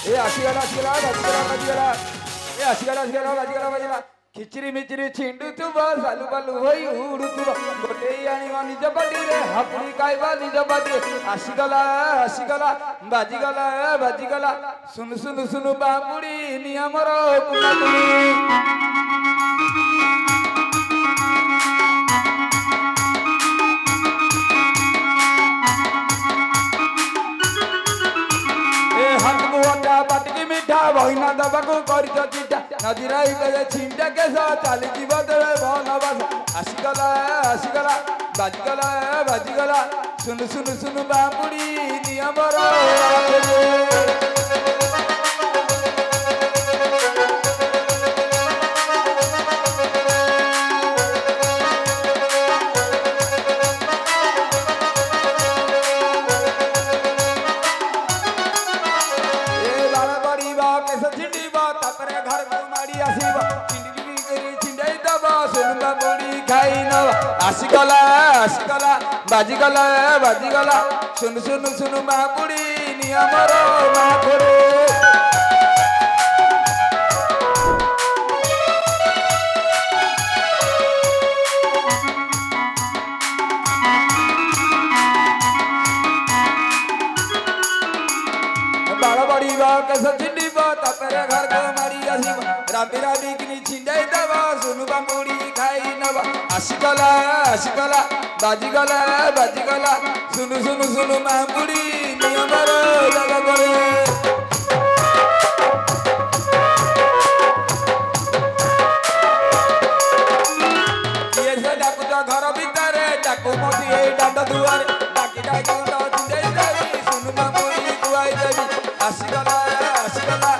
ए आशीगला आशीगला बाजीगला बाजीगला ए आशीगला आशीगला बाजीगला बाजीगला खिचरी मिचरी छिंडू तुबा सालू बालू होई उड़ू तुबा गोटे आनिवा निज बाटी रे हापुड़ी काइबा निज बाटी आशीगला आशीगला बाजीगला बाजीगला सुन सुन सुन बामुड़ी नियमर कुमाकुड़ी बहिना दबाको करित चिंता नदीराई गए छिंटा केस चली जीव तेरे भल बास आसीगला आसीगला बाजीगला बाजीगला सुन सुन सुन बामुड़ी नियमर आशीगला आशीगला बाजीगला बाजीगला सुन सुन सुन बामुड़ी नियमर माखरे बाल बड़ीबा केस छिंडीब तापरे घर को मारी आसीब राबी राबी किनी छिंडाई दबा सुन बामुड़ी खाई नब आशीगला आशीगला बाजीगला बाजीगला सुनु सुनु सुनु बामुड़ी नियमर जग करे ये से डाकू तो घर भीतर डाकू मोटी ए डांड दुआर डाकी डाकी तो छिंडाई देवी सुनु बामुड़ी दुआई देवी आशीगला आशीगला